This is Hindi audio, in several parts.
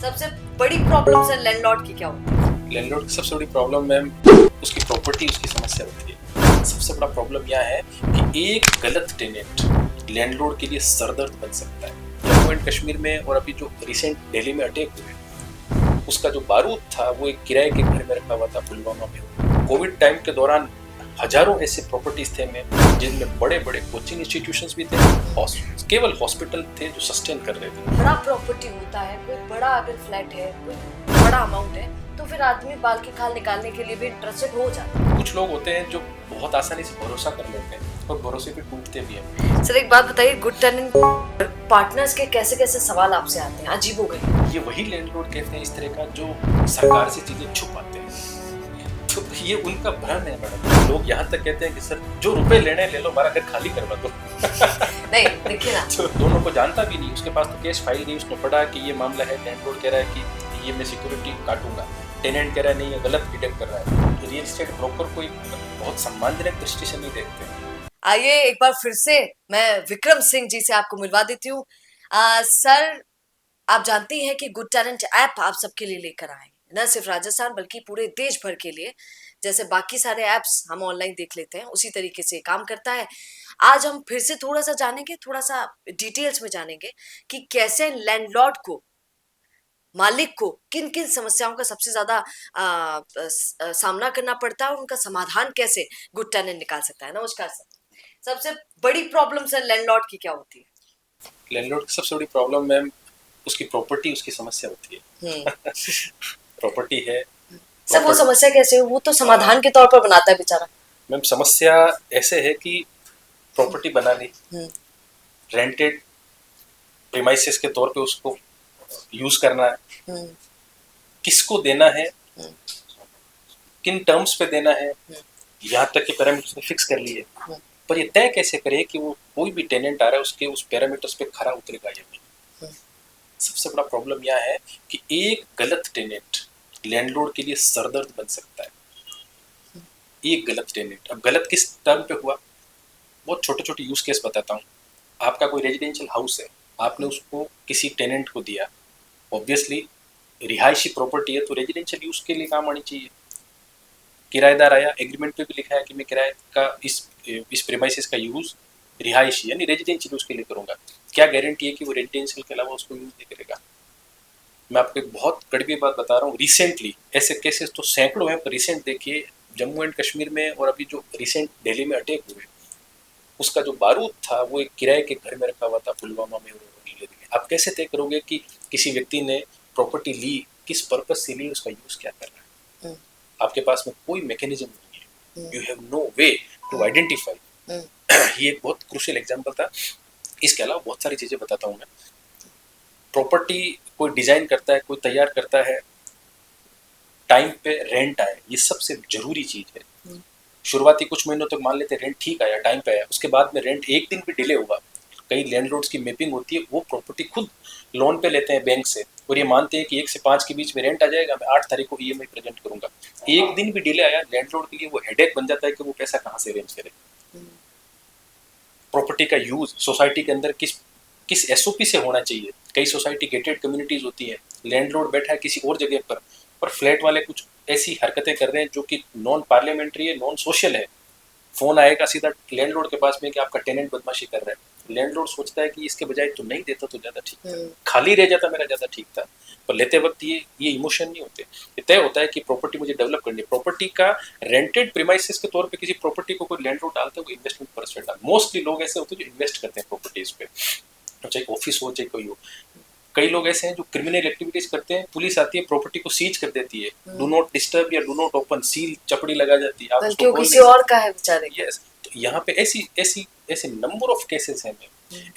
सबसे बड़ी प्रॉब्लम सर लैंडलॉर्ड की क्या होती है? लैंडलॉर्ड की सबसे बड़ी प्रॉब्लम मैम उसकी प्रॉपर्टी, उसकी समस्या होती है। सबसे बड़ा प्रॉब्लम यह है कि एक गलत टेनेंट लैंडलॉर्ड के लिए सरदर्द बन सकता है। जम्मू एंड कश्मीर में और अभी जो रिसेंट दिल्ली में अटैक हुए, उसका जो बारूद था वो एक किराए के घर में रखा हुआ था पुलवामा में। कोविड टाइम के दौरान हजारों ऐसे प्रॉपर्टीज थे में जिनमें बड़े बड़े कोचिंग इंस्टीट्यूशंस भी थे, केवल हॉस्पिटल थे जो सस्टेन कर रहे थे। बड़ा प्रॉपर्टी होता है, कोई बड़ा अगर फ्लैट है, कोई बड़ा अमाउंट है, तो फिर आदमी बाल की खाल निकालने के लिए भी इंटरेस्टेड हो जाता है। कुछ लोग होते हैं जो बहुत आसानी से भरोसा कर लेते हैं और भरोसे पे टूटते भी हैं। सर एक बात बताइए, गुड टेनेंट पार्टनर्स के कैसे कैसे सवाल आपसे आते हैं, अजीब हो गए। ये वही लैंडलॉर्ड कहते हैं इस तरह का जो सरकार से चीजें छुपाते हैं। तो ये उनका भ्रम है मैडम। लोग यहाँ तक कहते हैं कि सर जो रुपए लेने ले लो, हमारा घर खाली करवा दो। नहीं देखिए ना, तो दोनों को जानता भी नहीं, उसके पास तो केस फाइल नहीं, उसने पढ़ा कि ये मामला है, लैंडलॉर्ड कह रहा है कि ये मैं सिक्योरिटी काटूंगा, टेनेंट कह रहा है नहीं ये गलत डिटेक्ट कर रहा है। रियल एस्टेट ब्रोकर को बहुत सम्मानजनक दृष्टि से नहीं देखते। आइए एक बार फिर से मैं विक्रम सिंह जी से आपको मिलवा देती हूँ। सर आप जानती हैं कि गुड टैलेंट ऐप आप सबके लिए लेकर आए, न सिर्फ राजस्थान बल्कि पूरे देश भर के लिए। जैसे बाकी सारे ऐप्स हम ऑनलाइन देख लेते हैं उसी तरीके से काम करता है। आज हम फिर से थोड़ा सा जानेंगे, थोड़ा सा डिटेल्स में जानेंगे कि कैसे लैंडलॉर्ड को, मालिक को किन किन समस्याओं का सबसे ज्यादा सामना करना पड़ता है और उनका समाधान कैसे गुड टैलेंट निकाल सकता है। नमस्कार सर, सबसे बड़ी प्रॉब्लम सर लैंडलॉर्ड की क्या होती है? लैंडलॉर्ड की सबसे बड़ी प्रॉब्लम मैम उसकी प्रॉपर्टी, उसकी समस्या होती है। प्रॉपर्टी है सर वो समस्या कैसे हो, वो तो समाधान के तौर पर बनाता है बेचारा। मैम समस्या ऐसे है कि प्रॉपर्टी बना ली, रेंटेड प्रीमाइसेस के तौर पे उसको यूज करना है, किसको देना है, किन टर्म्स पे देना है, यहाँ तक के पैरामीटर्स फिक्स कर लिए, पर ये तय कैसे करे कि वो कोई भी टेनेंट आ रहा है उसके उस पैरामीटर्स पे खरा उतरेगा या नहीं। सबसे बड़ा प्रॉब्लम यह है कि एक गलत टेनेंट लैंडलॉर्ड के लिए सरदर्द बन सकता है। एक गलत टेनेंट, अब गलत किस टर्म पे हुआ, बहुत छोटे छोटे यूज केस बताता हूँ। आपका कोई रेजिडेंशियल हाउस है, आपने उसको किसी टेनेंट को दिया, ऑब्वियसली रिहायशी प्रॉपर्टी है तो रेजिडेंशियल यूज के लिए काम आनी चाहिए। किराएदार आया, एग्रीमेंट पे भी लिखा है कि मैं किराए का इस प्रीमाइसेस का यूज रिहायशी यानी रेजिडेंशियल यूज के लिए करूंगा। क्या गारंटी है कि वो रेजिडेंशियल के अलावा उसको यूज नहीं करेगा? मैं आपको एक बहुत कड़वी बात बता रहा हूँ, रिसेंटली ऐसे केसेस तो सैकड़ों हैं, पर रिसेंट देखिए जम्मू एंड कश्मीर में और अभी जो रिसेंट दिल्ली में अटैक हुए, उसका जो बारूद था वो एक किराए के घर में रखा हुआ था पुलवामा में। आप कैसे तय करोगे कि किसी व्यक्ति ने प्रॉपर्टी ली, किस पर्पज से ली, उसका यूज क्या कर रहा है? आपके पास में कोई मैकेनिज्म नहीं है, you have no way to identify. ये एक बहुत क्रूशियल एग्जांपल था। इसके अलावा बहुत सारी चीजें बताता हूँ मैं। प्रॉपर्टी कोई डिजाइन करता है, कोई तैयार करता है, टाइम पे रेंट आए, ये सबसे जरूरी चीज है। शुरुआती कुछ महीनों तक मान लेते रेंट ठीक आया, टाइम पे आया, उसके बाद में रेंट एक दिन भी डिले हुआ, कई लैंडलॉर्ड्स की मैपिंग होती है, वो प्रॉपर्टी खुद लोन पे लेते हैं बैंक से और ये मानते हैं कि 1 से 5 के बीच में रेंट आ जाएगा, मैं 8 तारीख को ईएमआई प्रेजेंट करूंगा। एक दिन भी डिले आया, लैंडलॉर्ड के लिए वो हेडेक बन जाता है कि वो पैसा कहाँ से अरेंज करे। प्रॉपर्टी का यूज सोसाइटी के अंदर किस किस एसओपी से होना चाहिए। कई सोसाइटी गेटेड कम्युनिटीज होती है, लैंडलॉर्ड बैठा है किसी और जगह पर फ्लैट वाले कुछ ऐसी हरकतें कर रहे हैं जो कि नॉन पार्लियामेंट्री है, नॉन सोशल है। फोन आएगा सीधा लैंडलॉर्ड के पास में कि आपका टेनेंट बदमाशी कर रहा है। लैंडलॉर्ड सोचता है कि इसके बजाय तो नहीं देता तो ज्यादा ठीक था, खाली रह जाता मेरा ज्यादा ठीक था। पर लेते वक्त ये इमोशन नहीं होते, ये तय होता है कि प्रॉपर्टी मुझे डेवलप करनी है। प्रॉपर्टी का रेंटेड प्रीमाइसेस के तौर पे किसी प्रॉपर्टी को कोई लैंडलॉर्ड डालता है, वो इन्वेस्टमेंट परसेंट डाल। मोस्टली लोग ऐसे होते हैं जो इन्वेस्ट करते हैं प्रॉपर्टीज पे, चाहे ऑफिस हो चाहे कोई हो। कई लोग ऐसे हैं जो क्रिमिनल एक्टिविटीज करते हैं, पुलिस आती है प्रॉपर्टी को सीज कर देती है, डू नॉट डिस्टर्ब या डू नॉट ओपन, सील चपड़ी लगा जाती है, बल्कि किसी और का है बेचारे। यस, तो यहाँ पे ऐसी नंबर ऑफ केसेस हैं।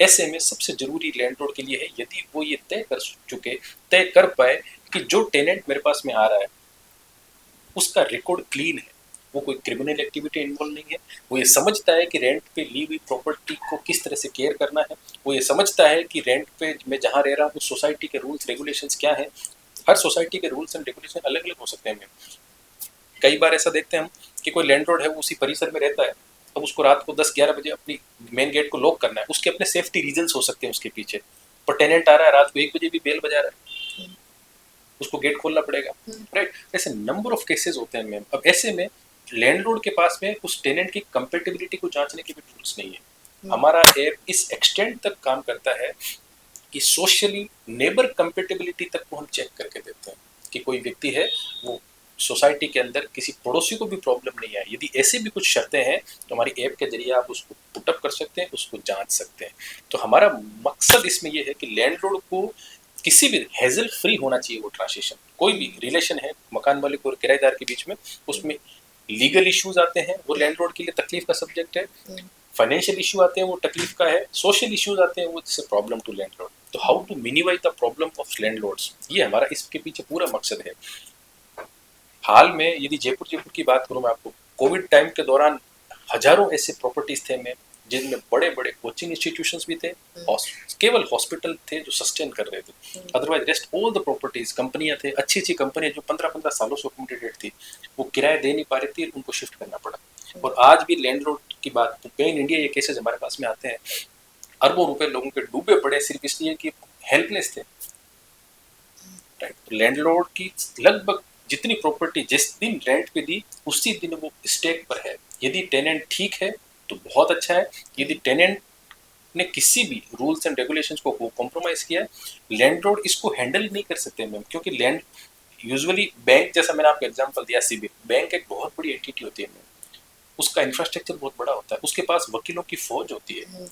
ऐसे में सबसे जरूरी लैंडलॉर्ड के लिए है, यदि वो ये तय कर पाए कि जो टेनेंट मेरे पास में आ रहा है उसका रिकॉर्ड क्लीन है, वो कोई क्रिमिनल एक्टिविटी इन्वॉल्व नहीं है, वो ये समझता है कि रेंट पे ली हुई प्रॉपर्टी को किस तरह से केयर करना है, वो ये समझता है कि रेंट पे मैं जहाँ रह रहा हूँ उस सोसाइटी के रूल्स रेगुलेशंस क्या हैं। हर सोसाइटी के रूल्स एंड रेगुलेशन अलग अलग हो सकते हैं। कई बार ऐसा देखते हैं हम कि कोई लैंडलॉर्ड है, वो उसी परिसर में रहता है, अब उसको रात को 10-11 बजे अपनी मेन गेट को लॉक करना है, उसके अपने सेफ्टी रीजंस हो सकते हैं उसके पीछे, पर टेनेंट आ रहा है रात को 1 बजे भी बेल बजा रहा है, उसको गेट खोलना पड़ेगा, राइट। ऐसे नंबर ऑफ केसेस होते हैं मैम। अब ऐसे में लैंडलॉर्ड के पास में उस टेनेंट की कंपेटिबिलिटी को जांचने के भी टूल्स नहीं है। हमारा ऐप इस एक्सटेंट तक काम करता है कि सोशली नेबर कंपेटिबिलिटी तक को हम चेक करके देते हैं कि कोई व्यक्ति है वो सोसाइटी के अंदर किसी पड़ोसी को भी प्रॉब्लम नहीं है। यदि ऐसी भी कुछ शर्तें हैं तो हमारी ऐप के जरिए आप उसको पुटअप कर सकते हैं, उसको जांच सकते हैं। तो हमारा मकसद इसमें यह है कि लैंडलॉर्ड को किसी भी हेजल फ्री होना चाहिए वो ट्रांजेक्शन। कोई भी रिलेशन है मकान मालिक और किराएदार के बीच में, उसमें लीगल इश्यूज आते हैं वो लैंडलॉर्ड के लिए तकलीफ का सब्जेक्ट है, फाइनेंशियल इशू आते हैं वो तकलीफ का है, सोशल इश्यूज आते हैं वो जैसे प्रॉब्लम टू लैंडलॉर्ड। तो how to minimize the problem of landlords, ये हमारा इसके पीछे पूरा मकसद है। हाल में यदि जयपुर की बात करूं मैं आपको, कोविड टाइम के दौरान हजारों ऐसे प्रॉपर्टीज थे में जिनमें बड़े बड़े कोचिंग इंस्टीट्यूशंस भी थे, केवल हॉस्पिटल थे जो सस्टेन कर रहे थे। Otherwise rest all the properties कंपनियां थे, अच्छी अच्छी कंपनियां जो 15-15 सालों से अकोमोडेटेड थी, वो किराया दे नहीं पा रही थी, उनको शिफ्ट करना पड़ा। और आज भी लैंडलॉर्ड की बात, तो पेन इंडिया ये केसेस हमारे पास में आते हैं, अरबों रुपए लोगों के डूबे पड़े सिर्फ इसलिए कि हेल्पलेस थे, राइट। तो लैंडलॉर्ड की लगभग जितनी प्रॉपर्टी जिस दिन रेंट पे दी उसी दिन वो स्टेक पर है। यदि टेनेंट ठीक है तो बहुत अच्छा है, यदि टेनेंट ने किसी भी रूल्स एंड रेगुलेशंस को कॉम्प्रोमाइज किया है, लैंडलॉर्ड इसको हैंडल नहीं कर सकते मैम। क्योंकि लैंड यूजुअली बैंक, जैसा मैंने आपको एग्जांपल दिया, सीबी बैंक एक बहुत बड़ी एंटिटी होती है मैम, उसका इंफ्रास्ट्रक्चर बहुत बड़ा होता है, उसके पास वकीलों की फौज होती है,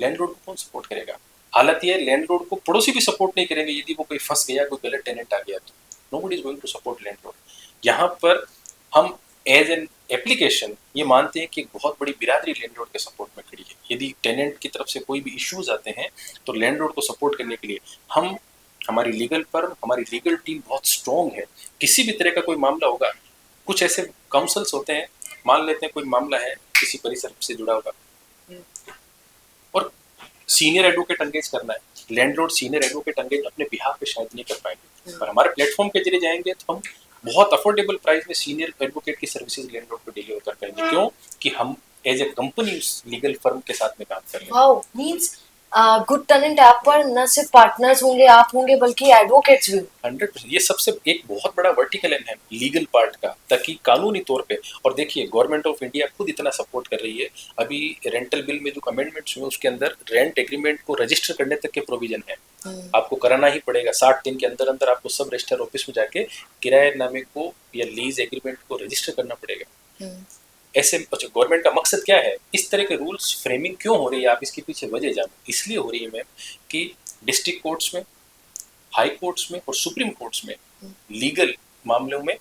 लैंडलॉर्ड को कौन सपोर्ट करेगा। हालात ये लैंडलॉर्ड को पड़ोसी भी सपोर्ट नहीं करेंगे यदि वो कोई फंस गया, कोई गलत टेनेंट आ गया तो nobody is going to support landlord. यहाँ पर हम एज एन एप्लीकेशन ये मानते हैं कि एक बहुत बड़ी बिरादरी लैंडलॉर्ड के सपोर्ट में खड़ी है। यदि टेनेंट की तरफ से कोई भी इश्यूज आते हैं तो लैंडलॉर्ड को सपोर्ट करने के लिए हम, हमारी लीगल फर्म, हमारी लीगल टीम बहुत स्ट्रॉन्ग है। किसी भी तरह का कोई मामला होगा, कुछ ऐसे काउंसल्स होते हैं, मान लेते हैं कोई मामला है किसी परिसर से जुड़ा होगा और सीनियर एडवोकेट एंगेज करना है, लैंडलॉर्ड सीनियर एडवोकेट एंगेज अपने बिहाफ पे शायद नहीं कर पाएंगे, पर हमारे प्लेटफॉर्म के जरिए जाएंगे तो हम बहुत अफोर्डेबल प्राइस में सीनियर एडवोकेट की सर्विसेज लैंडलॉर्ड को डिलीवर कर पाएंगे। क्यों कि हम एज ए कंपनी उस लीगल फर्म के साथ में काम कर रहे हैं। Wow, means good talent app पर न सिर्फ पार्टनर्स होंगे, आप होंगे, बल्कि एडवोकेट्स भी। 100%, ये सबसे एक बहुत बड़ा वर्टिकल है लीगल पार्ट का, ताकि कानूनी तौर पे, और देखिए गवर्नमेंट ऑफ इंडिया खुद इतना सपोर्ट कर रही है। अभी रेंटल बिल में जो अमेंडमेंट्स हुए उसके अंदर रेंट एग्रीमेंट को रजिस्टर करने तक के प्रोविजन है। आपको कराना ही पड़ेगा, 60 दिन के अंदर अंदर आपको सब रजिस्टर ऑफिस में जाके किराएनामे को या लीज एग्रीमेंट को रजिस्टर करना पड़ेगा। ऐसे गवर्नमेंट का मकसद क्या है, इस तरह के रूल्स फ्रेमिंग क्यों हो रही है, आप इसके पीछे वजह जानो। इसलिए हो रही है मैम कि डिस्ट्रिक्ट कोर्ट्स में, हाई कोर्ट्स में और सुप्रीम कोर्ट्स में लीगल मामलों में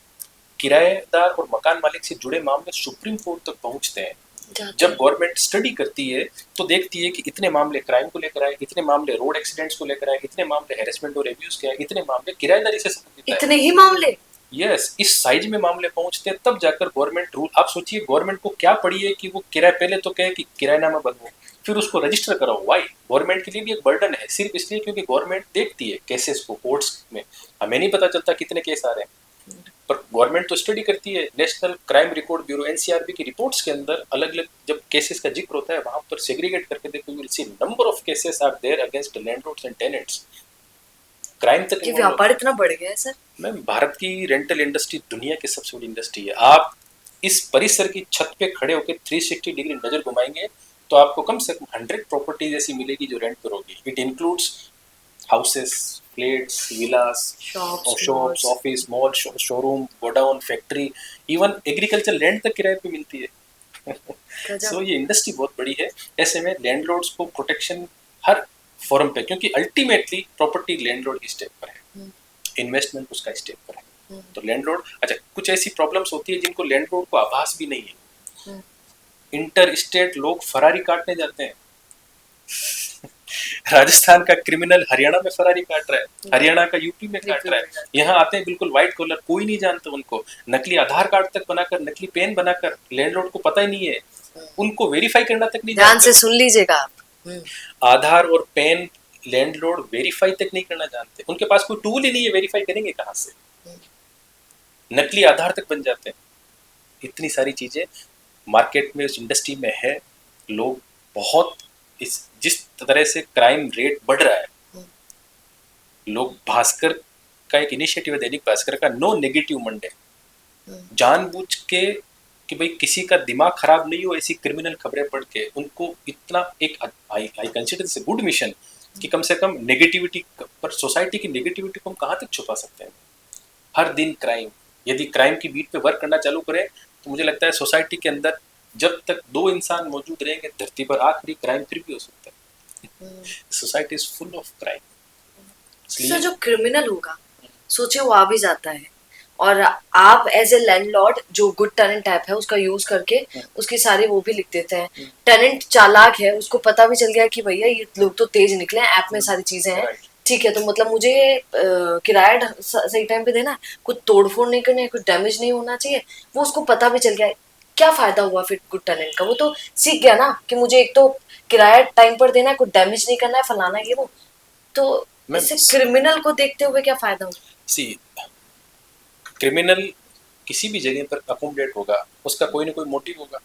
किराएदार और मकान मालिक से जुड़े मामले सुप्रीम कोर्ट तक पहुंचते हैं। जब गवर्नमेंट स्टडी करती है तो देखती है कि इतने मामले क्राइम को लेकर आए, इतने मामले रोड एक्सीडेंट्स को लेकर आए, इतने मामले हैरेसमेंट और एब्यूज के आए, इतने मामले किराएदारी से संबंधित, इतने ही मामले, यस, इस साइज में मामले पहुंचते हैं, तब जाकर गवर्नमेंट रूल। आप सोचिए गवर्नमेंट को क्या पड़ी है कि वो किराए, पहले तो कहे कि किराएनामा बनवाओ, फिर उसको रजिस्टर कराओ। वाई? गवर्नमेंट के लिए भी एक बर्डन है, सिर्फ इसलिए क्योंकि गवर्नमेंट देखती है केसेस को कोर्ट्स में। हमें नहीं पता चलता कितने केस आ रहे हैं, पर गवर्नमेंट तो स्टडी करती है। National crime record bureau NCRB की रिपोर्ट्स के अंदर अलग अलग जब केसेस का जिक्र होता है, वहां पर सेग्रीगेट करके देखो, you will see number of cases are there against landlords and tenants. Crime तक ये व्यापार इतना बढ़ गया है सर। मैम भारत की रेंटल इंडस्ट्री दुनिया की सबसे बड़ी इंडस्ट्री है। आप इस परिसर की छत पे खड़े होकर 360 डिग्री नजर घुमाएंगे तो आपको कम से कम 100 प्रॉपर्टीज ऐसी मिलेगी जो रेंट पर होगी। It includes houses, flats, Vilas, shops, office, mall, showroom, godown, factory, even agriculture land तक किराए पे मिलती है। सो ये इंडस्ट्री बहुत बड़ी है। ऐसे में लैंडलॉर्ड्स को प्रोटेक्शन हर फॉर्म पे, क्योंकि अल्टीमेटली प्रॉपर्टी लैंडलॉर्ड की स्टेप पर है, इन्वेस्टमेंट उसका स्टेप पर है। तो लैंडलॉर्ड, अच्छा कुछ ऐसी प्रॉब्लम्स होती है जिनको लैंडलॉर्ड को आभास भी नहीं है। इंटर स्टेट लोग फरारी काटने जाते हैं। राजस्थान का क्रिमिनल हरियाणा में फरारी काट रहा है, हरियाणा का यूपी में काट रहा है, यहाँ आते हैं बिल्कुल व्हाइट कॉलर, कोई नहीं जानता उनको, नकली आधार कार्ड तक बनाकर, नकली पेन बनाकर, लैंडलॉर्ड को पता ही नहीं है, उनको वेरीफाई करना तक नहीं जानते। ध्यान से सुन लीजिएगा आप, आधार और पेन लैंडलॉर्ड वेरीफाई तक नहीं करना जानते, उनके पास कोई टूल ही नहीं है, वेरीफाई करेंगे कहाँ से, नकली आधार तक बन जाते हैं। इतनी सारी चीजें मार्केट में, उस इंडस्ट्री में है। लोग बहुत जिस तरह से क्राइम रेट बढ़ रहा है, लोग भास्कर का एक इनिशिएटिव है दैनिक भास्कर का, नो नेगेटिव मंडे। जानबूझ के कि भाई किसी का दिमाग खराब नहीं हो ऐसी क्रिमिनल खबरें पढ़ के उनको इतना एक I consider this good mission कि कम से कम नेगेटिविटी पर, सोसाइटी की नेगेटिविटी को हम कहाँ तक छुपा सकते हैं। हर दिन क्राइम, यदि क्राइम की बीट पे वर्क करना चालू करें तो मुझे लगता है सोसाइटी के अंदर जब तक 2 इंसान मौजूद रहेंगे धरती पर आखिरी क्राइम फिर भी हो सकता है। Society is full of crime. Sir जो क्रिमिनल होगा सोचे वो आ भी जाता है और आप एज ए लैंडलॉर्ड जो गुड टेनेंट ऐप है उसका यूज करके उसकी सारी वो भी लिख देते हैं। टेनेंट चालाक है, उसको पता भी चल गया कि भैया ये लोग तो तेज निकले हैं, ऐप में सारी चीजें हैं, ठीक है तो मतलब मुझे किराया सही टाइम पे देना है, कुछ तोड़फोड़ नहीं करनी है, कुछ डैमेज नहीं होना चाहिए, वो उसको पता भी चल गया है। क्या फायदा हुआ फिर गुड टेनेंट का? वो तो सीख गया ना कि मुझे एक तो किराया टाइम पर देना है, कुछ डैमेज नहीं करना है, फलाना ये वो। तो इससे क्रिमिनल को देखते हुए क्या फायदा होगा? सी क्रिमिनल किसी भी जगह पर अकोमोडेट होगा, उसका कोई ना कोई मोटिव होगा।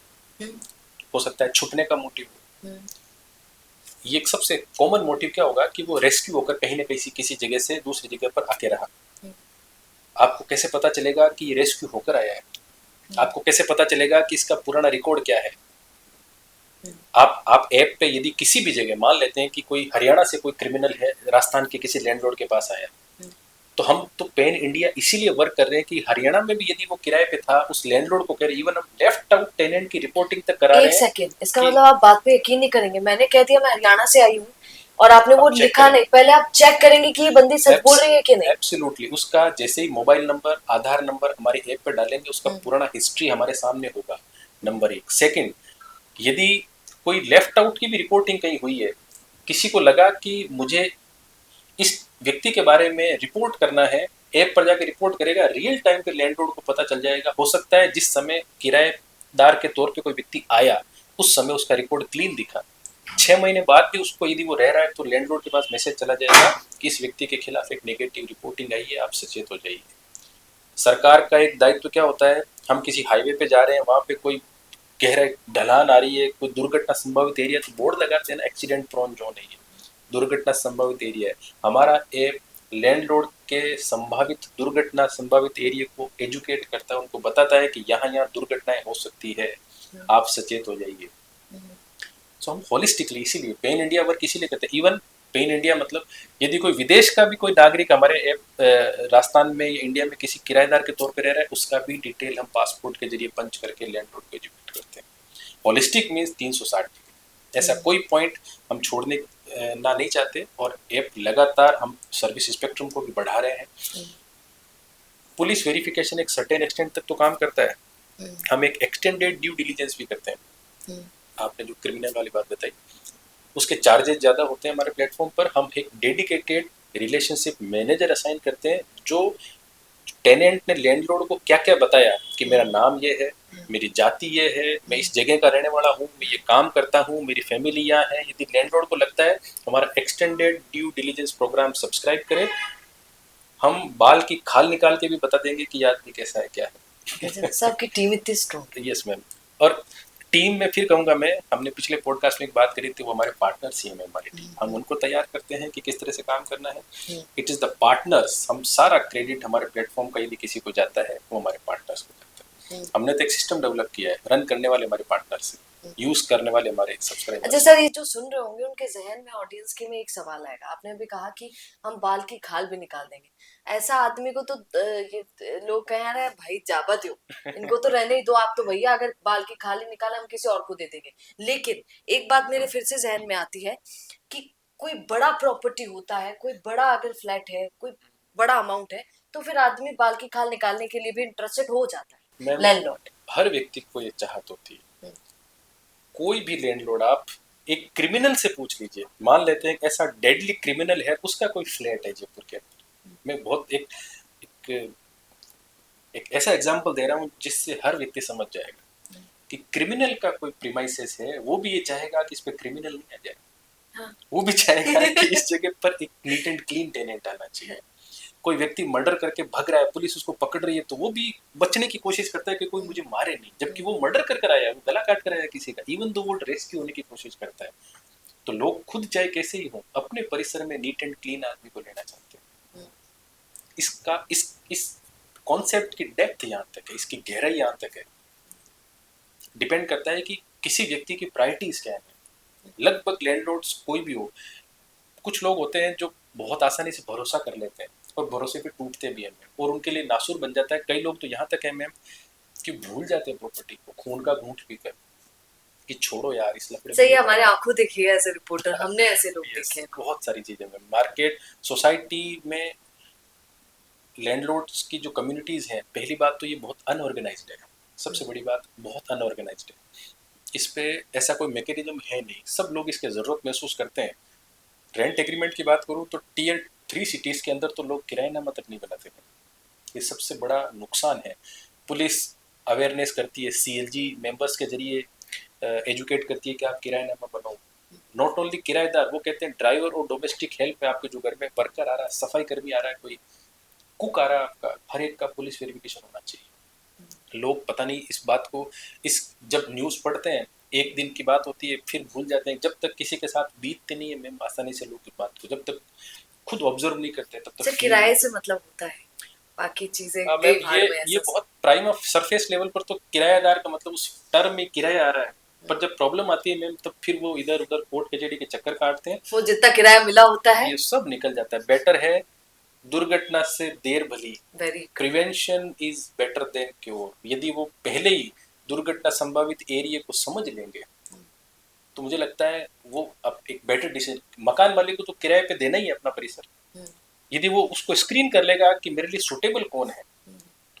हो सकता है छुपने का मोटिव हो। ये एक सबसे कॉमन मोटिव क्या होगा कि वो रेस्क्यू होकर कहीं ना कहीं किसी जगह से दूसरी जगह पर आके रहा। आपको कैसे पता चलेगा कि ये रेस्क्यू होकर आया है? आपको कैसे पता चलेगा कि इसका पुराना रिकॉर्ड क्या है? आप ऐप पे यदि किसी भी जगह मान लेते हैं कि कोई हरियाणा से कोई क्रिमिनल है, राजस्थान के किसी लैंडलॉर्ड के पास आया, तो हम तो पैन इंडिया इसीलिए वर्क कर रहे हैं कि हरियाणा में भी यदि वो किराए पे था उस लैंडलॉर्ड को कह रहे, इवन हम लेफ्ट आउट टेनेंट की रिपोर्टिंग तक करा रहे हैं। एक सेकंड, इसका मतलब आप बात पे यकीन नहीं करेंगे, मैंने कह दिया मैं हरियाणा से आई हूँ और आपने वो लिखा नहीं, पहले आप चेक करेंगे कि ये बंदी सच बोल रही है कि नहीं। एब्सोल्युटली, उसका जैसे ही मोबाइल नंबर, आधार नंबर हमारे ऐप पे डालेंगे उसका पुराना हिस्ट्री हमारे सामने होगा, नंबर 1। सेकंड, यदि कोई लेफ्ट आउट की भी रिपोर्टिंग कहीं हुई है, किसी को लगा कि मुझे इस व्यक्ति के बारे में रिपोर्ट करना है, ऐप पर जाकर रिपोर्ट करेगा, रियल टाइम पे लैंडलॉर्ड को पता चल जाएगा। हो सकता है जिस समय किराएदार के तौर पे कोई व्यक्ति आया उस समय उसका रिकॉर्ड क्लीन दिखा, 6 महीने बाद भी उसको यदि वो रह रहा है तो लैंडलॉर्ड के पास मैसेज चला जाएगा कि इस व्यक्ति के खिलाफ एक नेगेटिव रिपोर्टिंग आई है, आप सचेत हो जाइए। सरकार का एक दायित्व क्या होता है, हम किसी हाईवे पे जा रहे हैं, वहां पे कोई गहरा ढलान आ रही है, कोई दुर्घटना संभावित एरिया, तो बोर्ड लगाते हैं ना, एक्सीडेंट प्रोन जोन है ये, दुर्घटना संभावित एरिया है। हमारा ऐप लैंडलॉर्ड के संभावित दुर्घटना संभावित एरिया को एजुकेट करता है, उनको बताता है कि यहाँ यहाँ दुर्घटनाएं हो सकती है, आप सचेत हो जाइए। सो हम होलिस्टिकली इसीलिए पेन इंडिया वर्क इसीलिए करते हैं। इवन पेन इंडिया मतलब यदि कोई विदेश का भी कोई नागरिक हमारे ऐप राजस्थान में या इंडिया में किसी किराएदार के तौर पे रह रहा है, उसका भी डिटेल हम पासपोर्ट के जरिए पंच करके लैंडलॉर्ड को एजुकेट करते हैं। होलिस्टिक मीन्स 360 डिग्री, ऐसा कोई पॉइंट हम छोड़ने ना नहीं चाहते। और ऐप लगातार हम सर्विस स्पेक्ट्रम को भी बढ़ा रहे हैं। पुलिस वेरिफिकेशन एक सर्टेन एक्सटेंट तक तो काम करता है, हम एक एक्सटेंडेड ड्यू डिलीजेंस भी करते हैं। आपने जो क्रिमिनल वाली बात बताई, उसके चार्जेस ज़्यादा होते हैं हमारे प्लेटफॉर्म पर। हम एक डेडिकेटेड रिलेशनशिप मैनेजर असाइन करते हैं, जो टेनेंट ने लैंडलॉर्ड को क्या क्या बताया कि मेरा नाम ये है, मेरी जाति ये है, मैं इस जगह का रहने वाला हूँ, मैं ये काम करता हूँ, मेरी फैमिली यहाँ है। यदि लैंडलॉर्ड को लगता है हमारा extended due diligence programme subscribe करें, हम बाल की खाल निकाल के भी बता देंगे कि ये आदमी कैसा है, क्या है। सबकी टीम इतनी स्ट्रॉन्ग। Yes ma'am. और टीम में फिर कहूँगा मैं, हमने पिछले पॉडकास्ट में एक बात करी थी, वो हमारे पार्टनर्स ही हैं हमारी टीम। हम उनको तैयार करते हैं कि किस तरह से काम करना है। इट इज़ द पार्टनर्स, हम सारा क्रेडिट हमारे प्लेटफॉर्म का यदि किसी को जाता है वो हमारे पार्टनर्स को जाता है। हमने तो एक सिस्टम डेवलप किया है, रन करने वाले हमारे पार्टनर्स, यूज करने वाले हमारे सब्सक्राइबर्स। अच्छा सर, ये जो सुन रहे होंगे उनके जहन में, ऑडियंस के में एक सवाल आएगा, आपने भी कहा कि हम बाल की खाल भी निकाल देंगे। ऐसा आदमी को तो ये लोग कह रहे हैं भाई जाबा दो, इनको तो रहने ही दो, आप तो भैया अगर बाल की खाल ही निकाला हम किसी और को दे देंगे। लेकिन एक बात मेरे फिर से जहन में आती है कि कोई बड़ा प्रॉपर्टी होता है, कोई बड़ा अगर फ्लैट है, कोई बड़ा अमाउंट है, तो फिर आदमी बाल की खाल निकालने के लिए भी इंटरेस्टेड हो जाता है लैंडलॉर्ड। हर व्यक्ति को ये चाहत होती है। कोई भी लैंडलॉर्ड, आप एक क्रिमिनल से पूछ लीजिए, मान लेते हैं ऐसा डेडली क्रिमिनल है, उसका कोई फ्लैट है जयपुर के अंदर, मैं बहुत एक एक ऐसा एग्जांपल दे रहा हूँ जिससे हर व्यक्ति समझ जाएगा कि क्रिमिनल का कोई प्रीमाइसेस है, वो भी ये चाहेगा कि इस पे क्रिमिनल नहीं आ जाए। हाँ। वो भी चाहेगा कि इस जगह पर एक नीट एंड क्लीन टेनेंट आना चाहिए। कोई व्यक्ति मर्डर करके भग रहा है, पुलिस उसको पकड़ रही है, तो वो भी बचने की कोशिश करता है कि कोई मुझे मारे नहीं, जबकि वो मर्डर कर आया, वो गला काट कर आया किसी का, इवन दो वो रेस्क्यू होने की कोशिश करता है। तो लोग खुद चाहे कैसे ही हो, अपने परिसर में नीट एंड क्लीन आदमी को लेना चाहते हैं। इसका इस कॉन्सेप्ट की डेप्थ यहाँ तक है, इसकी गहराई यहाँ तक है, डिपेंड करता है कि किसी व्यक्ति की प्रायोरिटीज क्या है। लगभग लैंडलॉर्ड्स कोई भी हो, कुछ लोग होते हैं जो बहुत आसानी से भरोसा कर लेते हैं और भरोसे पे टूटते भी हैं मैम, और उनके लिए नासूर बन जाता है। कई लोग तो यहाँ तक है मैम कि भूल जाते हैं प्रॉपर्टी को खून का घूंट पीकर, कि छोड़ो यार इस लफड़े सही, में। हमारे आंखों देखी है एज ए रिपोर्टर, हमने ऐसे लोग देखे हैं। बहुत सारी चीजें मैम, मार्केट सोसाइटी में लैंडलॉर्ड्स की जो कम्युनिटीज हैं, पहली बात तो ये बहुत अनऑर्गेनाइज्ड है, सबसे बड़ी बात बहुत अनऑर्गेनाइज्ड है। इस पे ऐसा कोई मैकेनिज्म है नहीं, सब लोग इसकी ज़रूरत महसूस करते हैं। रेंट एग्रीमेंट की बात करूँ तो टियर 3 सिटीज़ के अंदर तो लोग किराएनामा तक नहीं बनाते हैं, ये सबसे बड़ा नुकसान है। पुलिस अवेयरनेस करती है, सीएलजी मेंबर्स के जरिए एजुकेट करती है कि आप किराएनामा बनाओ। नॉट ओनली किराएदार, वो कहते हैं ड्राइवर और डोमेस्टिक हेल्प है, आपके जो घर में वर्कर आ रहा है, सफाई कर्मी आ रहा है, कोई कुक आ रहा है आपका, हर एक का पुलिस वेरिफिकेशन होना चाहिए। लोग पता नहीं इस बात को, इस जब न्यूज़ पढ़ते हैं एक दिन की बात होती है फिर भूल जाते हैं, जब तक किसी के साथ बीतते नहीं है मैम आसानी से लोग इस बात को जब तक खुद ऑब्जर्व नहीं करते तब तक। किराए से मतलब होता है, बाकी चीजें मैम ये बहुत प्राइम ऑफ सरफेस लेवल पर तो किराएदार का मतलब उस टर्म में किराया आ रहा है, पर जब प्रॉब्लम आती है मैम तब फिर वो इधर उधर कोर्ट कचहरी के चक्कर काटते हैं, वो जितना किराया मिला होता है ये सब निकल जाता है। बेटर है दुर्घटना से देर भली, prevention is better than cure. यदि वो पहले ही दुर्घटना संभावित एरिया को समझ लेंगे तो मुझे लगता है वो अब एक बेटर डिसीजन, मकान मालिक को तो किराए पे देना ही है अपना परिसर, यदि वो उसको स्क्रीन कर लेगा कि मेरे लिए सुटेबल कौन है,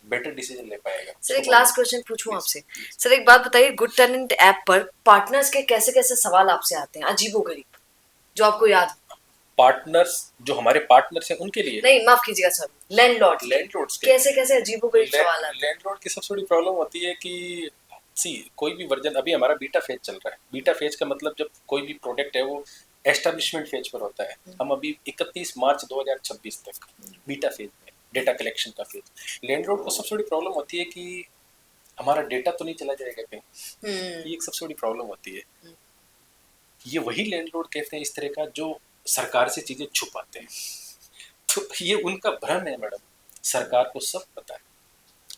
बेटर डिसीजन ले पाएगा। सर एक लास्ट क्वेश्चन पूछूं आपसे, सर एक बात बताइए, गुड टेनेंट ऐप पर पार्टनर्स के कैसे कैसे सवाल आपसे आते हैं अजीबोगरीब, जो आपको याद? पार्टनर्स, जो हमारे पार्टनर्स हैं उनके लिए नहीं, माफ कीजिएगा सर, लैंडलॉर्ड्स के कैसे कैसे अजीबोगरीब सवाल आते हैं? लैंडलॉर्ड की सबसे बड़ी प्रॉब्लम होती है कि कोई भी वर्जन, अभी हमारा बीटा फेज चल रहा है, बीटा फेज का मतलब जब कोई भी प्रोडक्ट है वो एस्टेब्लिशमेंट फेज पर होता है। हम अभी 31 मार्च 2026 तक बीटा फेज में, डेटा कलेक्शन का फेज। लैंडलॉर्ड को सबसे बड़ी प्रॉब्लम होती है कि हमारा डेटा तो नहीं चला जाएगा कहीं, ये एक सबसे बड़ी प्रॉब्लम होती है। ये वही लैंडलॉर्ड कहते हैं इस तरह का जो सरकार से चीजें छुपाते हैं, तो ये उनका भ्रम है मैडम, सरकार को सब पता है।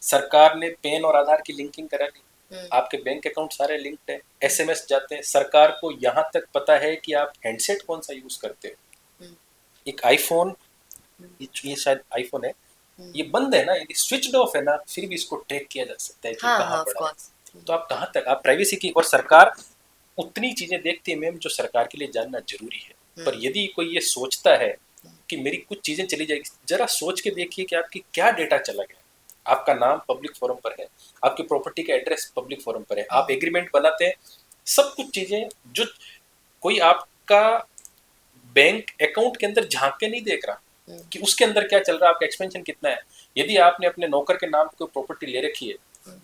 सरकार ने पैन और आधार की लिंकिंग करा ली, आपके बैंक अकाउंट सारे लिंक्ड है, एसएमएस जाते हैं, सरकार को यहाँ तक पता है कि आप हैंडसेट कौन सा यूज करते हैं। एक आईफोन, ये शायद आईफोन है, ये बंद है ना, यदि स्विच ऑफ है ना फिर भी इसको ट्रैक किया जा सकता है कि कहाँ पड़ा है। तो आप कहाँ तक, आप प्राइवेसी की, और सरकार उतनी चीजें देखती है मैम जो सरकार के लिए जानना जरूरी है। पर यदि कोई ये सोचता है कि मेरी कुछ चीजें चली जाएगी, जरा सोच के देखिए कि आपकी क्या डेटा चला गया। आपका नाम पब्लिक फोरम पर है, आपकी प्रॉपर्टी का एड्रेस पब्लिक फोरम पर है, आप एग्रीमेंट बनाते हैं, सब कुछ चीजें जो कोई आपका बैंक अकाउंट के अंदर झांक के नहीं देख रहा कि उसके अंदर क्या चल रहा है, आपका एक्सपेंशन कितना है। यदि आपने अपने नौकर के नाम पे कोई प्रॉपर्टी ले रखी है,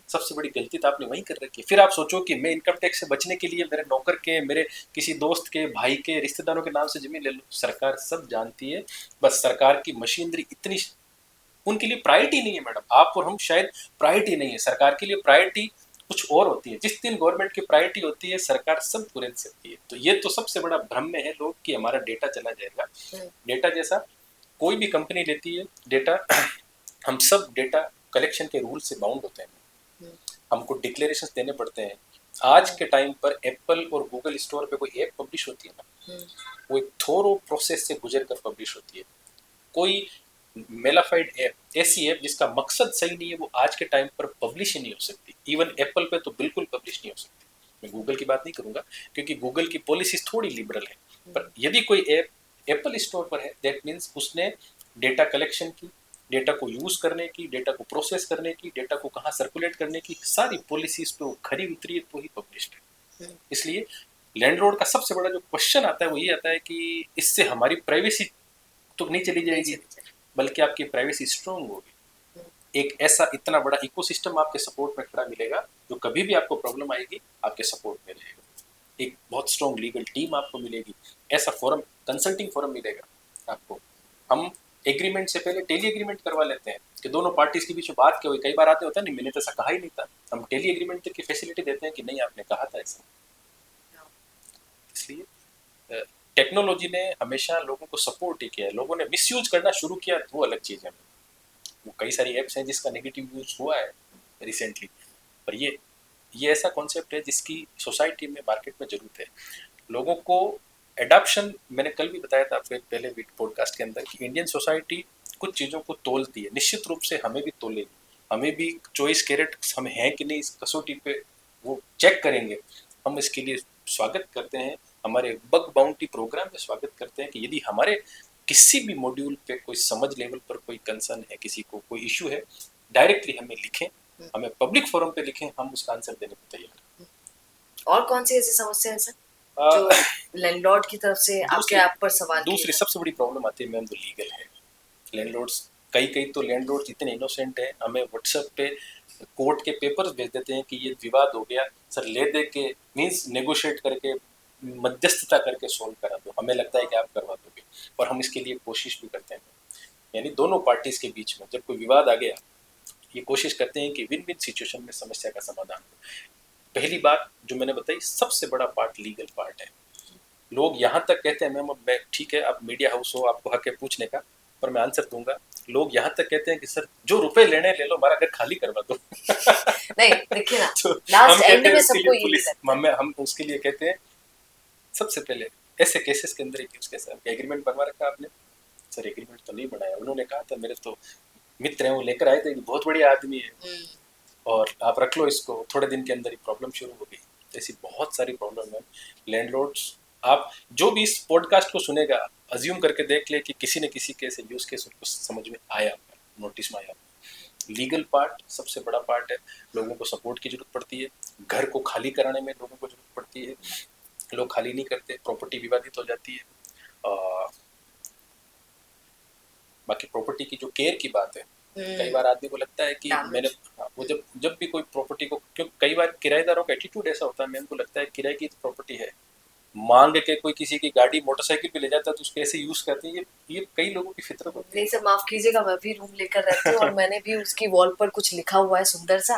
सबसे बड़ी गलती तो आपने वही कर रखी है। फिर आप सोचो कि मैं इनकम टैक्स से बचने के लिए मेरे नौकर के, मेरे किसी दोस्त के, भाई के, रिश्तेदारों के नाम से जमीन ले लो। सरकार सब जानती है, बस सरकार की मशीनरी इतनी, उनके लिए प्रायोरिटी नहीं है मैडम। आप और हम शायद प्रायोरिटी नहीं है, सरकार के लिए प्रायोरिटी कुछ और होती है। जिस दिन गवर्नमेंट की प्रायोरिटी होती है सरकार सब पूरे सकती है। तो ये तो सबसे बड़ा भ्रम में है लोग कि हमारा डेटा चला जाएगा। डेटा जैसा कोई भी कंपनी लेती है डेटा, हम सब डेटा कलेक्शन के रूल से बाउंड होते हैं, हमको डिक्लेरेशन देने पड़ते हैं। आज के टाइम पर एप्पल और गूगल स्टोर पे कोई ऐप पब्लिश होती है ना, वो एक थोरो प्रोसेस से गुजर कर पब्लिश होती है। कोई मेलाफाइड ऐप, ऐसी ऐप जिसका मकसद सही नहीं है, वो आज के टाइम पर पब्लिश ही नहीं हो सकती। इवन एप्पल पे तो बिल्कुल पब्लिश नहीं हो सकती। मैं गूगल की बात नहीं करूंगा क्योंकि गूगल की पॉलिसीज थोड़ी लिबरल है, पर यदि कोई ऐप एप्पल स्टोर पर है, दैट मीन्स उसने डेटा कलेक्शन की, डेटा को यूज करने की, डेटा को प्रोसेस करने की, डेटा को कहाँ सर्कुलेट करने की सारी पॉलिसीज पे वो खरी उतरी है, तो ही पब्लिश्ड है। इसलिए लैंडलॉर्ड का सबसे बड़ा जो क्वेश्चन आता है वो ये आता है कि इससे हमारी प्राइवेसी तो नहीं चली जाएगी, बल्कि आपकी प्राइवेसी स्ट्रॉन्ग होगी। एक ऐसा इतना बड़ा इकोसिस्टम आपके सपोर्ट में खड़ा मिलेगा जो कभी भी आपको प्रॉब्लम आएगी आपके सपोर्ट में रहेगा। एक बहुत स्ट्रॉन्ग लीगल टीम आपको मिलेगी, ऐसा फोरम, कंसल्टिंग फोरम मिलेगा आपको। हम एग्रीमेंट से पहले टेली एग्रीमेंट करवा लेते हैं कि दोनों पार्टीज के बीच में बात क्या हुई। कई बार आते होता है नहीं, मैंने तो ऐसा कहा ही नहीं था, हम टेली एग्रीमेंट की फैसिलिटी देते हैं कि नहीं आपने कहा था ऐसा। इसलिए टेक्नोलॉजी ने हमेशा लोगों को सपोर्ट ही किया है, लोगों ने मिसयूज करना शुरू किया वो अलग चीज़ है। वो कई सारी एप्स हैं जिसका नेगेटिव यूज हुआ है रिसेंटली, पर ये ऐसा कॉन्सेप्ट है जिसकी सोसाइटी में, मार्केट में ज़रूरत है। लोगों को एडाप्शन, मैंने कल भी बताया था आपको एक पहले पॉडकास्ट के अंदर कि इंडियन सोसाइटी कुछ चीज़ों को तोलती है, निश्चित रूप से हमें भी तोलेगी, हमें भी चॉइस कैरेट हम हैं कि नहीं इस कसौटी पे वो चेक करेंगे। हम इसके लिए स्वागत करते हैं, हमारे बग बाउंटी प्रोग्राम में स्वागत करते हैं कि यदि हमारे किसी भी मॉड्यूल पे कोई समझ लेवल पर कोई कंसर्न है, किसी को कोई इशू है, डायरेक्टली हमें लिखें, हमें पब्लिक फोरम पे लिखें, हम उसका आंसर देने को तैयार हैं। और कौन सी ऐसी समस्या है सर जो लैंडलॉर्ड की तरफ से आपके आप पर सवाल किए दूसरी सबसे बड़ी प्रॉब्लम आती है मैम, वो लीगल है। लैंडलॉर्ड्स, कई तो लैंडलॉर्ड्स इतने इनोसेंट हैं, हमें व्हाट्सएप पे कोर्ट के पेपर्स भेज देते हैं कि ये विवाद हो गया सर, ले दे के मीन्स नेगोशिएट करके, मध्यस्थता करके सोल्व करा दो, हमें लगता है कि आप करवा दोगे, और हम इसके लिए कोशिश भी करते हैं। यानी दोनों पार्टीज के बीच में जब कोई विवाद आ गया, ये कोशिश करते हैं कि विन विन सिचुएशन में समस्या का समाधान हो। पहली बात जो मैंने बताई, सबसे बड़ा पार्ट लीगल पार्ट है। लोग यहाँ तक कहते हैं मैम, अब मैं ठीक है, आप मीडिया हाउस हो, आपको हक है पूछने का, पर मैं आंसर दूंगा। लोग यहाँ तक कहते हैं कि सर जो रुपए लेने ले लो, हमारा घर खाली करवा दो। नहीं देखिए ना, तो लास्ट हम एंड कहते हैं में उसके सबको लिए यही पुलिस, लगता है। हम उसके लिए कहते हैं सबसे पहले ऐसे केसेस के अंदर ही कि उसके साथ एग्रीमेंट बनवा रखा आपने? सर एग्रीमेंट तो नहीं बनाया, उन्होंने कहा था मेरे तो मित्र हैं, वो लेकर आए थे कि बहुत बढ़िया आदमी है और आप रख लो इसको, थोड़े दिन के अंदर ही प्रॉब्लम शुरू हो गई। ऐसी बहुत सारी प्रॉब्लम है। लैंडलॉर्ड्स, आप जो भी इस पॉडकास्ट को सुनेगा, अज्यूम करके देख ले कि किसी न किसी के ऐसे यूज केस उनको समझ में आया, नोटिस में आया। लीगल पार्ट सबसे बड़ा पार्ट है, लोगों को सपोर्ट की जरूरत पड़ती है, घर को खाली कराने में लोगों को जरूरत पड़ती है, लोग खाली नहीं करते, प्रॉपर्टी विवादित हो जाती है। बाकी प्रॉपर्टी की जो केयर की बात है, कई बार आदमी को लगता है कि मैंने, वो जब भी कोई प्रॉपर्टी को, क्यों कई बार किराएदारों का एटीट्यूड ऐसा होता है, मेरे को लगता है किराए की प्रॉपर्टी है, मांग के कोई किसी की गाड़ी मोटरसाइकिल पे ले जाता है तो उसको ऐसे यूज करते हैं, ये कई लोगों की फितरत होती है। नहीं सर, माफ कीजिएगा, मैं भी रूम लेकर रहती हूँ और मैंने भी उसकी वॉल पर कुछ लिखा हुआ है सुंदर सा,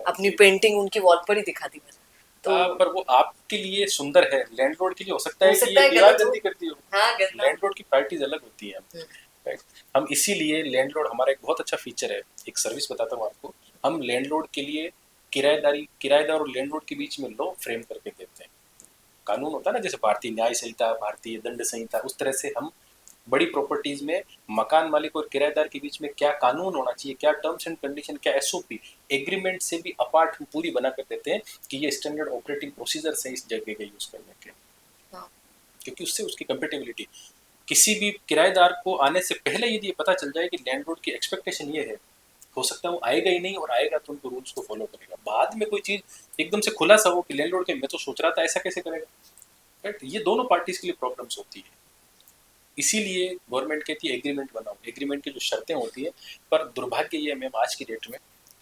अपनी पेंटिंग उनकी वॉल पर ही दिखा दी मैंने। तो पर वो आपके लिए सुंदर है, लैंडलॉर्ड के लिए हो सकता है कि ये दीवार जल्दी करती हो। हाँ, लैंडलॉर्ड की प्रायोरिटीज अलग होती है। हम इसीलिए लैंडलॉर्ड, हमारा एक बहुत अच्छा फीचर है, एक सर्विस बताता हूँ आपको, हम लैंडलॉर्ड के लिए किराएदार और लैंडलॉर्ड के बीच में लॉ फ्रेम करके देते हैं। कानून होता है ना, जैसे भारतीय न्याय संहिता, भारतीय दंड संहिता, उस तरह से हम बड़ी प्रॉपर्टीज में मकान मालिक और किराएदार के बीच में क्या कानून होना चाहिए, क्या टर्म्स एंड कंडीशन, क्या एसओपी, एग्रीमेंट से भी अपार्ट हम पूरी बना कर देते हैं कि ये स्टैंडर्ड ऑपरेटिंग प्रोसीजर है इस जगह के यूज करने के, क्योंकि उससे उसकी कंपेटेबिलिटी, किसी भी किराएदार को आने से पहले यदि ये पता चल जाए कि लैंडलॉर्ड की एक्सपेक्टेशन ये है, हो सकता है वो आएगा ही नहीं, और आएगा तो उनको रूल्स को फॉलो करेगा। बाद में कोई चीज एकदम से खुलासा हो कि लैंडलॉर्ड के मैं तो सोच रहा था, ऐसा कैसे करेगा, राइट? ये दोनों पार्टीज के लिए प्रॉब्लम्स होती है। इसीलिए गवर्नमेंट कहती है एग्रीमेंट बनाओ, एग्रीमेंट की जो शर्तें होती है, पर दुर्भाग्य ये मैम आज की डेट में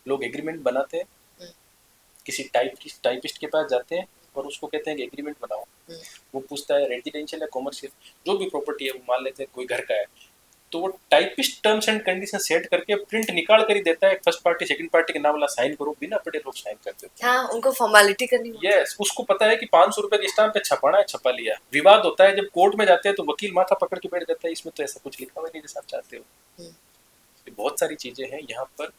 लोग एग्रीमेंट बनाते हैं, किसी टाइपिस्ट के पास जाते हैं और उसको कहते हैं कि एग्रीमेंट बनाओ, वो पूछता है रेजिडेंशियल या कॉमर्शियल, जो भी प्रॉपर्टी है वो मान लेते हैं कोई घर का है, तो वो typist terms and condition set करके प्रिंट निकाल कर ही देता है, फर्स्ट पार्टी सेकंड पार्टी के नाम वाला साइन करो, बिना पढ़े लोग साइन कर देते हैं। हाँ, उनको फॉर्मेलिटी करनी होती है। यस, उसको पता है कि 500 रुपए के स्टाम्प पे छपाना है, छपा लिया। विवाद होता है जब कोर्ट में जाते हैं तो वकील माथा पकड़ के बैठ जाता है, इसमें तो ऐसा कुछ लिखा हुआ नहीं जैसा आप चाहते हो। बहुत सारी चीजें हैं यहाँ पर।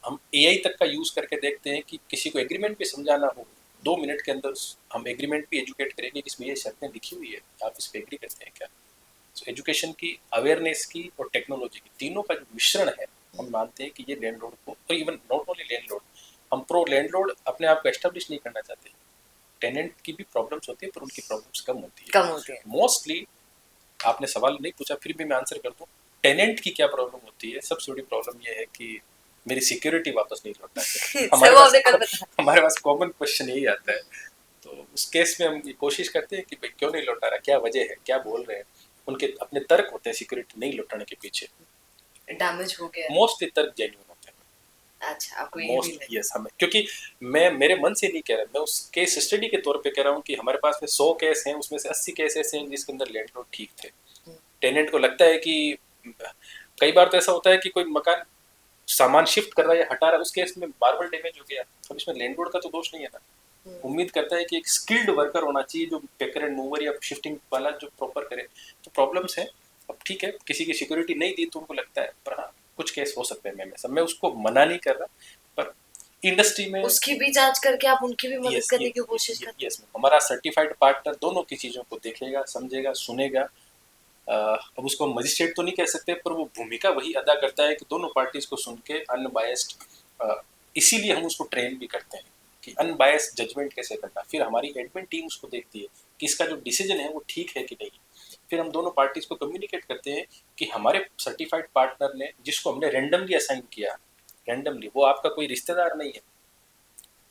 हम एआई तक का यूज करके देखते हैं कि किसी को एग्रीमेंट भी समझाना हो, 2 मिनट के अंदर हम एग्रीमेंट भी एजुकेट करेंगे कि इसमें ये शर्तें लिखी हुई है, आप इस पे एग्री करते हैं क्या। तो एजुकेशन की, अवेयरनेस की और टेक्नोलॉजी की, तीनों का जो मिश्रण है, हम मानते हैं कि ये लैंडलॉर्ड को, और इवन नॉट ओनली लैंडलॉर्ड, हम प्रो लैंडलॉर्ड अपने आप को एस्टेब्लिश नहीं करना चाहते। टेनेंट की भी प्रॉब्लम्स होती है, पर उनकी प्रॉब्लम्स कम होती है। मोस्टली आपने सवाल नहीं पूछा, फिर भी मैं आंसर कर दूं, टेनेंट की क्या प्रॉब्लम होती है? सबसे बड़ी प्रॉब्लम ये है कि मेरी सिक्योरिटी वापस नहीं लौटना चाहिए। हमारे पास कॉमन क्वेश्चन यही आता है। तो उस केस में हम ये कोशिश करते हैं कि भाई क्यों नहीं लौटा रहा, क्या वजह है, क्या बोल रहे हैं, उनके अपने तर्क होते हैं सिक्योरिटी नहीं लौटाने के पीछे। डैमेज हो गया, मोस्टली तर्क जेन्युइन होते हैं। अच्छा, आपको ये भी लगे? यस, हमें, क्योंकि मैं मेरे मन से नहीं कह रहा, मैं उस केस स्टडी के तौर पे कह रहा हूँ कि हमारे पास में 100 केस हैं, उसमें से 80 केस ऐसे हैं जिसके अंदर लैंडलॉर्ड ठीक थे। टेनेंट को लगता है कि, कई बार तो ऐसा होता है कि कोई मकान सामान शिफ्ट कर रहा है या हटा रहा है, उस केस में मार्बल डैमेज हो गया, अब इसमें लैंडलॉर्ड का तो दोष नहीं है ना। उम्मीद करता है कि एक स्किल्ड वर्कर होना चाहिए जो पेकर एंड मूवर या शिफ्टिंग वाला जो प्रॉपर करे। तो प्रॉब्लम्स है। अब ठीक है, किसी की सिक्योरिटी नहीं दी तो उनको लगता है, पर हाँ, कुछ केस हो सकते हैं मैम, ऐसा मैं उसको मना नहीं कर रहा, पर इंडस्ट्री में उसकी भी जांच करके आप उनकी भी मदद यस करने की कोशिश करते यस हमारा सर्टिफाइड पार्टनर दोनों की चीज़ों को देखेगा, समझेगा, सुनेगा। अब उसको हम मजिस्ट्रेट तो नहीं कह सकते, पर वो भूमिका वही अदा करता है कि दोनों पार्टीज को सुन के अनबायस्ड, इसीलिए हम उसको ट्रेन भी करते हैं कि अनबायस्ड जजमेंट कैसे करना। फिर हमारी एडमिन टीम उसको देखती है कि इसका जो डिसीजन है वो ठीक है कि नहीं। फिर हम दोनों पार्टीज को कम्युनिकेट करते हैं कि हमारे सर्टिफाइड पार्टनर ने, जिसको हमने रैंडमली असाइन किया, रैंडमली, वो आपका कोई रिश्तेदार नहीं है,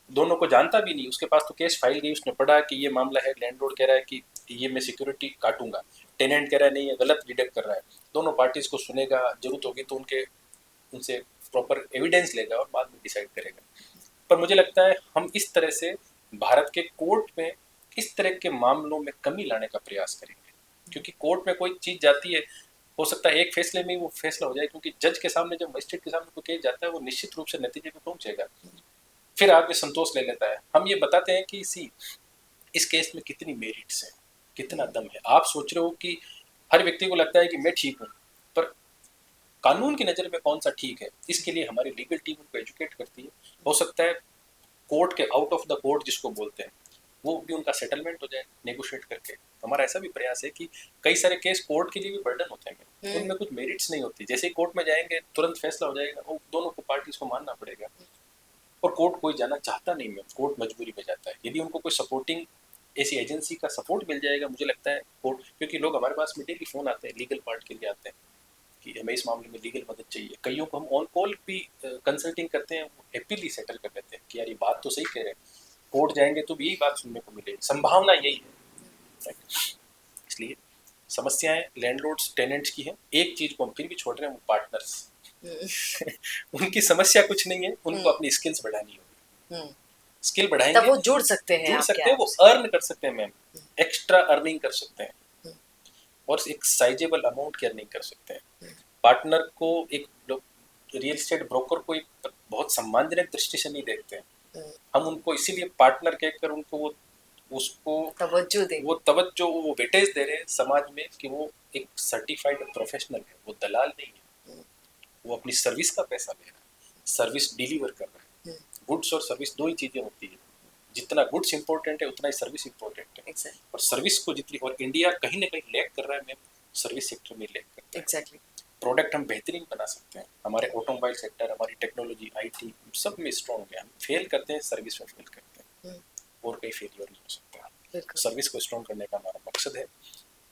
दोनों को जानता भी नहीं, उसके पास तो केस फाइल गई, उसने पढ़ा कि ये मामला है, लैंडलॉर्ड कह रहा है कि ये मैं सिक्योरिटी काटूंगा, टेनेंट कह रहा है नहीं, ये गलत डिडक्ट कर रहा है। दोनों पार्टीज को सुनेगा, जरूरत होगी तो उनसे प्रॉपर एविडेंस लेगा और बाद में डिसाइड करेगा। पर मुझे लगता है हम इस तरह से भारत के कोर्ट में इस तरह के मामलों में कमी लाने का प्रयास करेंगे, क्योंकि कोर्ट में कोई चीज़ जाती है, हो सकता है एक फैसले में ही वो फैसला हो जाए, क्योंकि जज के सामने, जब मजिस्ट्रेट के सामने कोई केस जाता है, वो निश्चित रूप से नतीजे पे पहुंचेगा, फिर आदमी संतोष ले लेता है। हम ये बताते हैं कि इस केस में कितनी मेरिट्स हैं, कितना दम है। आप सोच रहे हो कि हर व्यक्ति को लगता है कि मैं ठीक हूँ, पर कानून की नज़र में कौन सा ठीक है, इसके लिए हमारी लीगल टीम उनको एजुकेट करती है। हो सकता है कोर्ट के आउट ऑफ द कोर्ट जिसको बोलते हैं, वो भी उनका सेटलमेंट हो जाए नेगोशिएट करके। हमारा ऐसा भी प्रयास है कि कई सारे केस कोर्ट के लिए भी बर्डन होते हैं, उनमें कुछ मेरिट्स नहीं होती, जैसे ही कोर्ट में जाएंगे तुरंत फैसला हो जाएगा, वो दोनों को पार्टीज को मानना पड़ेगा। और कोर्ट कोई जाना चाहता नहीं है, कोर्ट मजबूरी में जाता है। यदि उनको कोई सपोर्टिंग ऐसी एजेंसी का सपोर्ट मिल जाएगा, मुझे लगता है कोर्ट, क्योंकि लोग हमारे पास में डेली फ़ोन आते हैं, लीगल पार्ट के लिए आते हैं कि हमें इस मामले में लीगल मदद चाहिए। कईयों को हम ऑन कॉल भी कंसल्टिंग करते हैं, वो हैप्पीली सेटल कर लेते हैं कि यार ये बात तो सही कह रहे हैं, कोर्ट जाएंगे तो भी यही बात सुनने को मिलेगी, संभावना यही है। इसलिए समस्याएं लैंडलॉर्ड्स टेनेंट्स की हैं, एक चीज़ को हम फिर भी छोड़ रहे हैं, वो पार्टनर्स उनकी समस्या कुछ नहीं है, उनको अपनी स्किल्स बढ़ानी होगी। स्किल बढ़ाएंगे तब वो जुड़ सकते हैं, वो अर्न कर सकते हैं मैम, एक्स्ट्रा अर्निंग कर सकते हैं और एक साइजेबल अमाउंट की अर्निंग कर सकते हैं। पार्टनर को एक रियल एस्टेट ब्रोकर को एक बहुत सम्मानजनक दृष्टि से नहीं देखते हैं, हम उनको इसीलिए पार्टनर कहकर उनको उसको तवज्जो वो वेटेज दे रहे हैं समाज में कि वो एक सर्टिफाइड प्रोफेशनल है, वो दलाल नहीं है, वो अपनी सर्विस का पैसा ले रहा है, सर्विस डिलीवर कर रहा है। गुड्स और सर्विस दो ही चीज़ें होती है, जितना गुड्स इंपॉर्टेंट है उतना ही सर्विस इंपॉर्टेंट है। और सर्विस को जितनी, और इंडिया कहीं ना कहीं लैग कर रहा है मैम, सर्विस सेक्टर में लैग करता है। प्रोडक्ट हम बेहतरीन बना सकते हैं, हमारे ऑटोमोबाइल सेक्टर, हमारी टेक्नोलॉजी, IT सब में स्ट्रॉन्ग है, हम फेल करते हैं, सर्विस में फेल करते हैं, और कहीं फेलियर नहीं हो सकता। सर्विस को स्ट्रॉन्ग करने का हमारा मकसद है।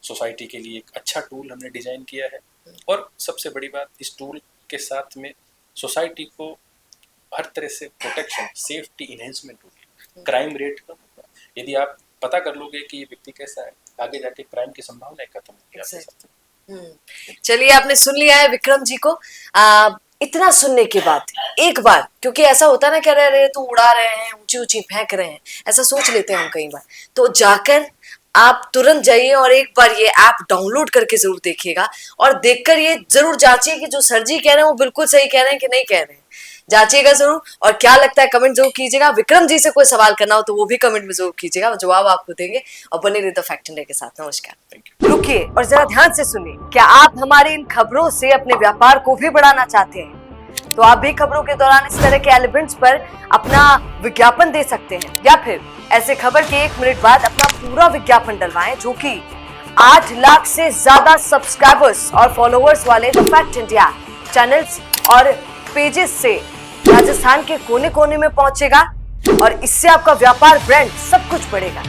सोसाइटी के लिए एक अच्छा टूल हमने डिज़ाइन किया है, और सबसे बड़ी बात, इस टूल के साथ में सोसाइटी को हर तरह से प्रोटेक्शन, सेफ्टी इन्हेंसमेंट होगी, क्राइम रेट कम होगा। यदि आप पता कर लोगे कि ये व्यक्ति कैसा है, आगे जाके क्राइम की संभावना खत्म होगी। चलिए, आपने सुन लिया है विक्रम जी को। इतना सुनने के बाद एक बार, क्योंकि ऐसा होता ना, कह रहे तो उड़ा रहे हैं, ऊंची ऊंची फेंक रहे हैं, ऐसा सोच लेते हैं हम कई बार, तो जाकर आप तुरंत जाइए और एक बार ये ऐप डाउनलोड करके जरूर देखिएगा, और देखकर ये जरूर जांचिए कि जो सर जी कह रहे हैं वो बिल्कुल सही कह रहे हैं कि नहीं कह रहे हैं। जांचिएगा जरूर, और क्या लगता है कमेंट जरूर कीजिएगा। विक्रम जी से कोई सवाल करना हो तो वो भी कमेंट में जरूर कीजिएगा, जवाब आपको देंगे। और बने रहिए द फैक्ट इंडिया के साथ। नमस्कार। रुकिए और जरा ध्यान से सुनिए, क्या आप हमारी इन खबरों से अपने व्यापार को भी बढ़ाना चाहते हैं? तो आप भी खबरों के दौरान इस तरह के एलिमेंट्स पर अपना विज्ञापन दे सकते हैं, या फिर ऐसे खबर के 1 मिनट बाद अपना पूरा विज्ञापन डलवाएं, जो कि 8 लाख से ज्यादा सब्सक्राइबर्स और फॉलोअर्स वाले द फैक्ट इंडिया चैनल्स और पेजेस से राजस्थान के कोने कोने में पहुंचेगा, और इससे आपका व्यापार, ब्रांड सब कुछ बढ़ेगा।